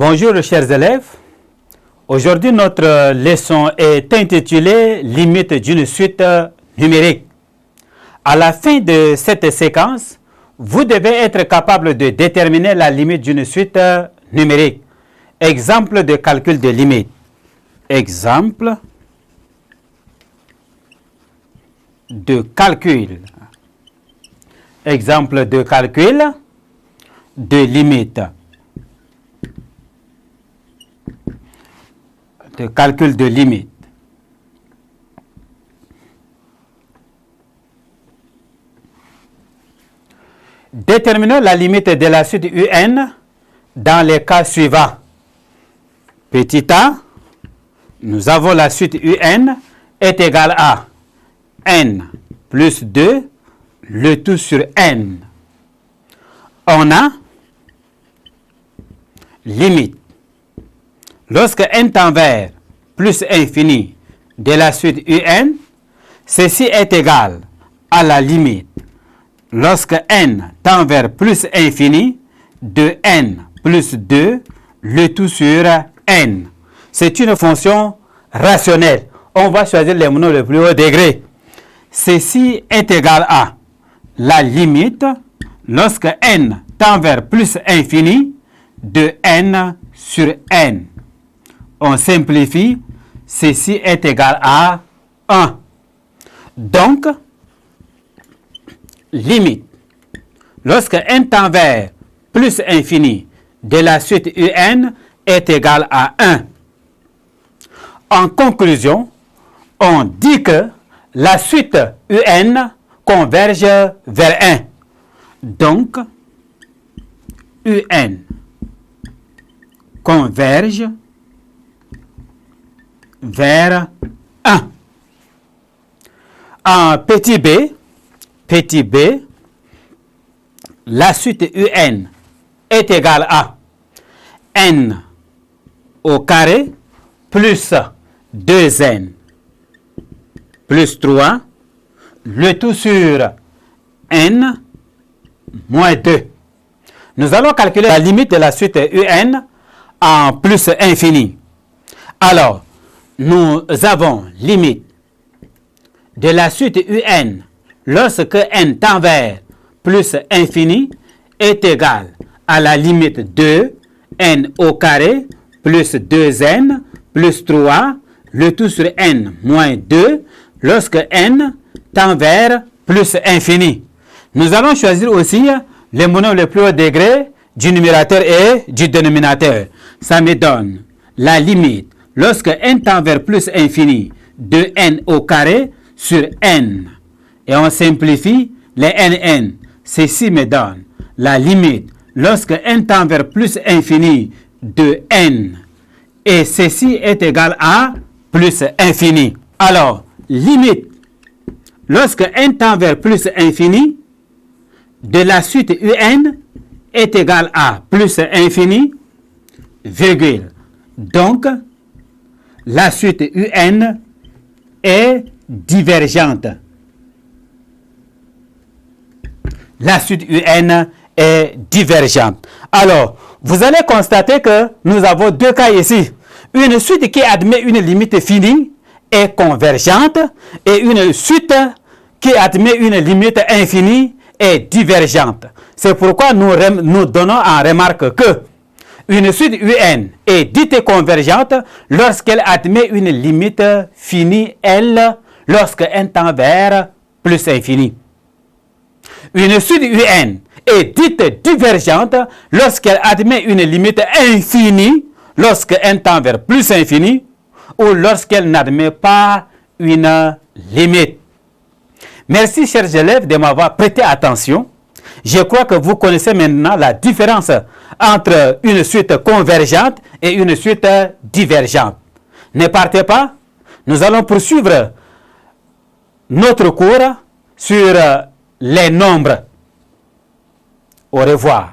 Bonjour chers élèves, aujourd'hui notre leçon est intitulée Limite d'une suite numérique. À la fin de cette séquence, vous devez être capable de déterminer la limite d'une suite numérique. Exemple de calcul de limite. Exemple de calcul. Exemple de calcul de limite. De calcul de limite. Déterminons la limite de la suite UN dans les cas suivants. Petit a, nous avons la suite UN est égale à n plus 2, le tout sur n. On a limite. Lorsque n tend vers plus infini de la suite UN, ceci est égal à la limite. Lorsque n tend vers plus infini de n plus 2, le tout sur n. C'est une fonction rationnelle. On va choisir les mots le plus haut degré. Ceci est égal à la limite lorsque n tend vers plus infini de n sur n. On simplifie, ceci est égal à 1. Donc, limite, lorsque n tend vers plus infini de la suite UN est égal à 1. En conclusion, on dit que la suite UN converge vers 1. Donc, UN converge vers 1. En petit b, la suite UN est égale à n au carré plus 2n plus 3, le tout sur n moins 2. Nous allons calculer la limite de la suite UN en plus infini. Alors, nous avons limite de la suite UN lorsque n tend vers plus infini est égal à la limite de n au carré plus 2n plus 3, le tout sur n moins 2, lorsque n tend vers plus infini. Nous allons choisir aussi les monomes le plus haut degré du numérateur et du dénominateur. Ça me donne la limite lorsque n tend vers plus infini de n au carré sur n. Et on simplifie les nn. Ceci me donne la limite lorsque n tend vers plus infini de n. Et ceci est égal à plus infini. Alors, limite lorsque n tend vers plus infini de la suite UN est égal à plus infini, virgule. Donc, la suite UN est divergente. La suite UN est divergente. Alors, vous allez constater que nous avons deux cas ici. Une suite qui admet une limite finie est convergente et une suite qui admet une limite infinie est divergente. C'est pourquoi nous donnons en remarque que une suite UN est dite convergente lorsqu'elle admet une limite finie, elle, lorsque n tend vers plus infini. Une suite UN est dite divergente lorsqu'elle admet une limite infinie, lorsque n tend vers plus infini, ou lorsqu'elle n'admet pas une limite. Merci chers élèves de m'avoir prêté attention. Je crois que vous connaissez maintenant la différence entre une suite convergente et une suite divergente. Ne partez pas, nous allons poursuivre notre cours sur les nombres. Au revoir.